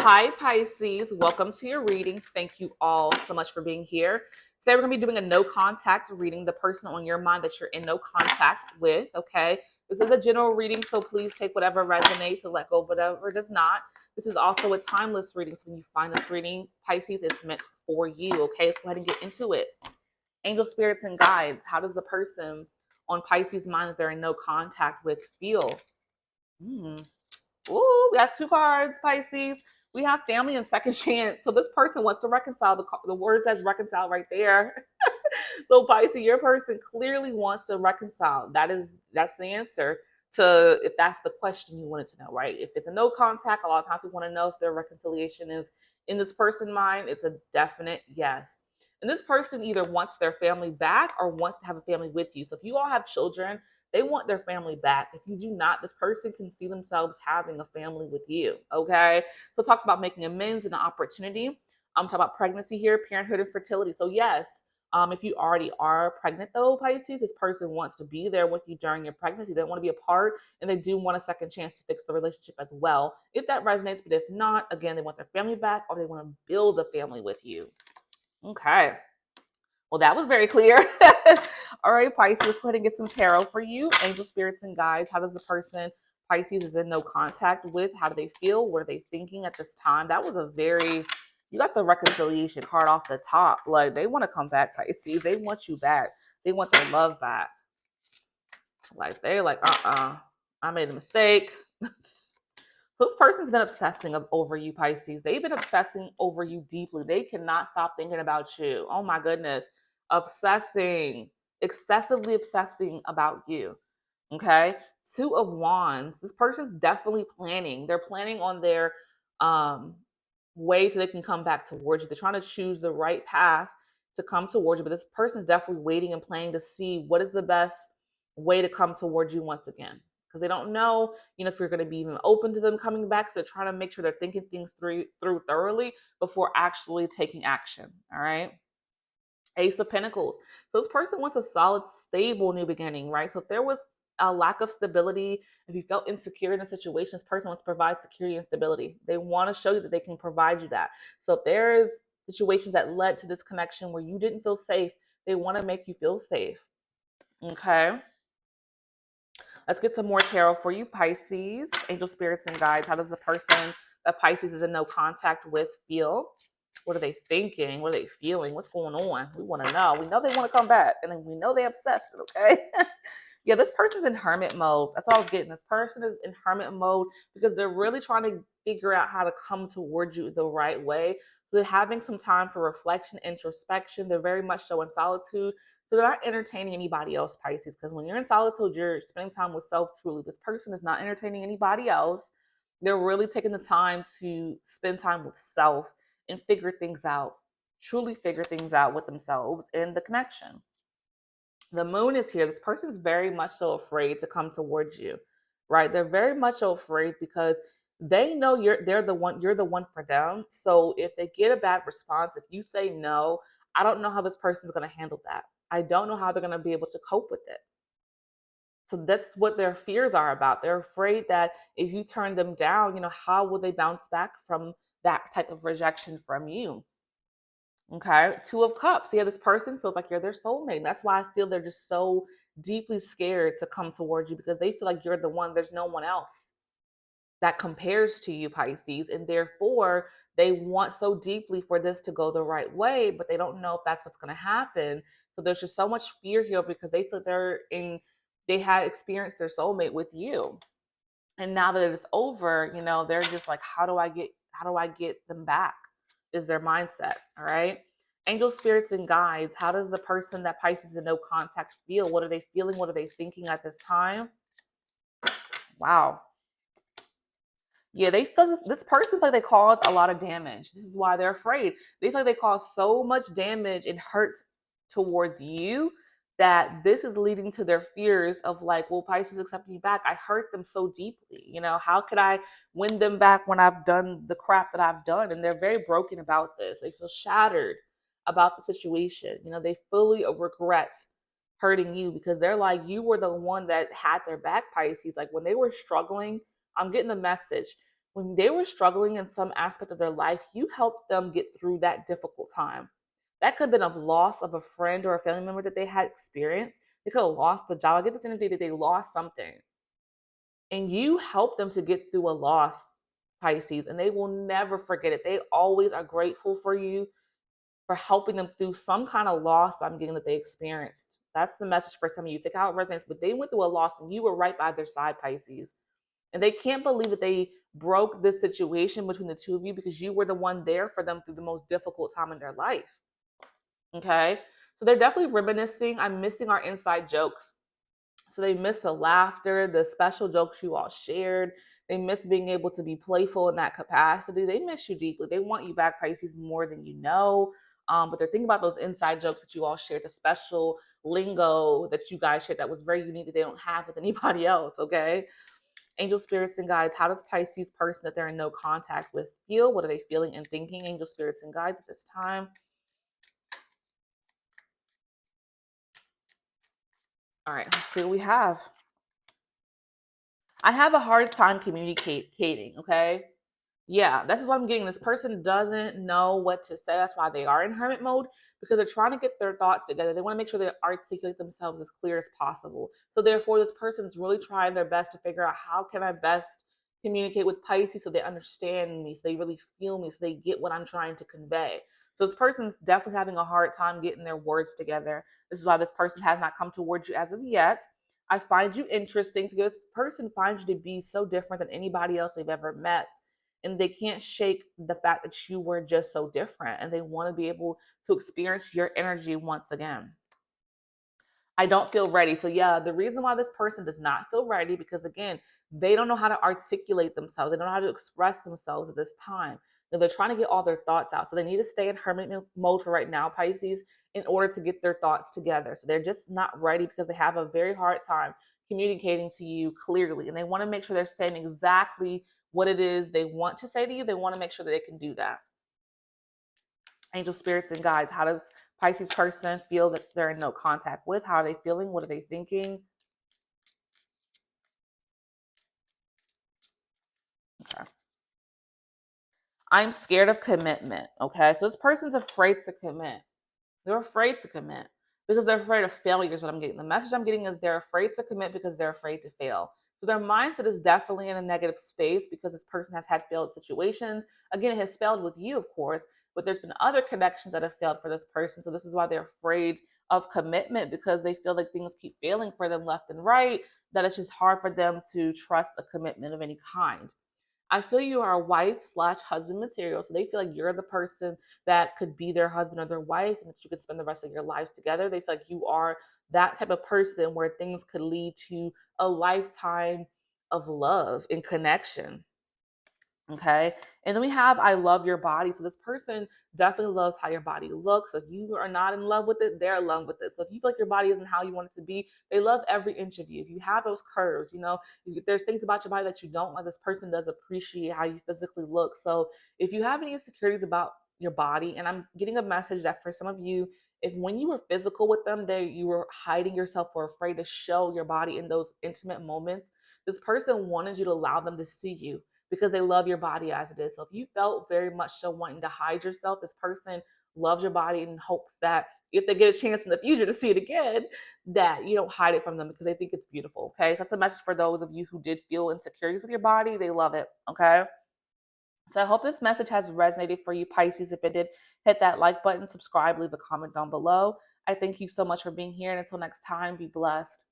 Hi, Pisces. Welcome to your reading. Thank you all so much for being here. Today, we're going to be doing a no contact reading, the person on your mind that you're in no contact with. Okay. This is a general reading, so please take whatever resonates and let go of whatever does not. This is also a timeless reading. So when you find this reading, Pisces, it's meant for you. Okay. Let's go ahead and get into it. Angel spirits and guides. How does the person on Pisces' mind that they're in no contact with feel? Hmm. Ooh, we got two cards, Pisces. We have family and second chance. So this person wants to reconcile. The word says reconcile right there. So Pisces, your person clearly wants to reconcile. That's the answer to if that's the question you wanted to know, right? If it's a no contact, a lot of times we want to know if their reconciliation is in this person's mind. It's a definite yes. And this person either wants their family back or wants to have a family with you. So if you all have children, they want their family back. If you do not, this person can see themselves having a family with you. Okay. So it talks about making amends and an opportunity. I'm talking about pregnancy here, parenthood, and fertility. So yes, if you already are pregnant though, Pisces, this person wants to be there with you during your pregnancy. They don't want to be a part, and they do want a second chance to fix the relationship as well. If that resonates, but if not, again, they want their family back or they want to build a family with you. Okay. Well, that was very clear. All right, Pisces, let's go ahead and get some tarot for you. Angel spirits and guides. How does the person Pisces is in no contact with? How do they feel? What are they thinking at this time? That was a very, you got the reconciliation card off the top. Like they want to come back, Pisces. They want you back. They want their love back. Like they're like, I made a mistake. So this person's been obsessing over you, Pisces. They've been obsessing over you deeply. They cannot stop thinking about you. Oh my goodness. Obsessing, excessively obsessing about you. Okay. Two of Wands. This person's definitely planning. They're planning on their um way so they can come back towards you. They're trying to choose the right path to come towards you. But this person's definitely waiting and planning to see what is the best way to come towards you once again. Because they don't know, if you're going to be even open to them coming back. So they're trying to make sure they're thinking things through thoroughly before actually taking action. All right. Ace of Pentacles. So this person wants a solid, stable new beginning, right? So if there was a lack of stability, if you felt insecure in a situation, this person wants to provide security and stability. They want to show you that they can provide you that. So if there's situations that led to this connection where you didn't feel safe, they want to make you feel safe. Okay. Let's get some more tarot for you, Pisces. Angel spirits and guides. How does the person that Pisces is in no contact with feel? What are they thinking? What are they feeling? What's going on? We want to know. We know they want to come back, and then we know they're obsessed. Okay. Yeah, this person's in hermit mode. That's all I was getting. This person is in hermit mode because they're really trying to figure out how to come towards you the right way. So they're having some time for reflection, introspection. They're very much so in solitude. So they're not entertaining anybody else, Pisces, because when you're in solitude, you're spending time with self truly. This person is not entertaining anybody else. They're really taking the time to spend time with self and figure things out, truly figure things out with themselves and the connection. The moon is here. This person is very much so afraid to come towards you, right? They're very much so afraid because they know you're the one for them. So if they get a bad response, if you say no, I don't know how this person's going to handle that. I don't know how they're going to be able to cope with it. So that's what their fears are about. They're afraid that if you turn them down, how will they bounce back from that type of rejection from you? Okay. Two of Cups. Yeah, this person feels like you're their soulmate. That's why I feel they're just so deeply scared to come towards you because they feel like you're the one. There's no one else that compares to you, Pisces. And therefore, they want so deeply for this to go the right way, but they don't know if that's what's going to happen. So there's just so much fear here because they feel they had experienced their soulmate with you. And now that it's over, they're just like, how do I get them back? Is their mindset. All right. Angel spirits and guides. How does the person that Pisces in no contact feel? What are they feeling? What are they thinking at this time? Wow. Yeah, they feel this person feels like they caused a lot of damage. This is why they're afraid. They feel like they caused so much damage and hurt towards you that this is leading to their fears of like, well, Pisces accept me back. I hurt them so deeply. How could I win them back when I've done the crap that I've done? And they're very broken about this. They feel shattered about the situation. They fully regret hurting you because they're like, you were the one that had their back, Pisces. Like when they were struggling, I'm getting the message. When they were struggling in some aspect of their life, you helped them get through that difficult time. That could have been a loss of a friend or a family member that they had experienced. They could have lost the job. I get this energy that they lost something. And you help them to get through a loss, Pisces, and they will never forget it. They always are grateful for you for helping them through some kind of loss I'm getting that they experienced. That's the message for some of you. Take how it resonates, but they went through a loss and you were right by their side, Pisces. And they can't believe that they broke this situation between the two of you because you were the one there for them through the most difficult time in their life. Okay. So they're definitely reminiscing. I'm missing our inside jokes. So they miss the laughter, the special jokes you all shared. They miss being able to be playful in that capacity. They miss you deeply. They want you back, Pisces, more than you know. But they're thinking about those inside jokes that you all shared, the special lingo that you guys shared that was very unique that they don't have with anybody else. Okay. Angel spirits and guides. How does Pisces person that they're in no contact with feel? What are they feeling and thinking? Angel spirits and guides at this time. All right, let's see what we have. I have a hard time communicating, okay? Yeah, this is what I'm getting. This person doesn't know what to say. That's why they are in hermit mode because they're trying to get their thoughts together. They want to make sure they articulate themselves as clear as possible. So therefore, this person is really trying their best to figure out how can I best communicate with Pisces so they understand me, so they really feel me, so they get what I'm trying to convey. So this person's definitely having a hard time getting their words together. This is why this person has not come towards you as of yet. I find you interesting. So this person finds you to be so different than anybody else they've ever met, and they can't shake the fact that you were just so different, and they want to be able to experience your energy once again. I don't feel ready. So yeah, the reason why this person does not feel ready because again, they don't know how to articulate themselves. They don't know how to express themselves at this time. They're trying to get all their thoughts out. So they need to stay in hermit mode for right now, Pisces, in order to get their thoughts together. So they're just not ready because they have a very hard time communicating to you clearly. And they want to make sure they're saying exactly what it is they want to say to you. They want to make sure that they can do that. Angel spirits and guides. How does Pisces person feel that they're in no contact with? How are they feeling? What are they thinking? Okay. I'm scared of commitment. Okay. So this person's afraid to commit. They're afraid to commit because they're afraid of failure, is what I'm getting. The message I'm getting is they're afraid to commit because they're afraid to fail. So their mindset is definitely in a negative space because this person has had failed situations. Again, it has failed with you, of course, but there's been other connections that have failed for this person. So this is why they're afraid of commitment because they feel like things keep failing for them left and right, that it's just hard for them to trust a commitment of any kind. I feel you are a wife slash husband material. So they feel like you're the person that could be their husband or their wife and that you could spend the rest of your lives together. They feel like you are that type of person where things could lead to a lifetime of love and connection. Okay. And then we have I love your body. So this person definitely loves how your body looks. If you are not in love with it, they're in love with it. So if you feel like your body isn't how you want it to be, they love every inch of you. If you have those curves, there's things about your body that you don't like. This person does appreciate how you physically look. So if you have any insecurities about your body, and I'm getting a message that for some of you, if when you were physical with them, you were hiding yourself or afraid to show your body in those intimate moments, this person wanted you to allow them to see you because they love your body as it is. So if you felt very much so wanting to hide yourself, this person loves your body and hopes that if they get a chance in the future to see it again, that you don't hide it from them because they think it's beautiful. Okay. So that's a message for those of you who did feel insecurities with your body. They love it. Okay. So I hope this message has resonated for you, Pisces. If it did, hit that like button, subscribe, leave a comment down below. I thank you so much for being here. And until next time, be blessed.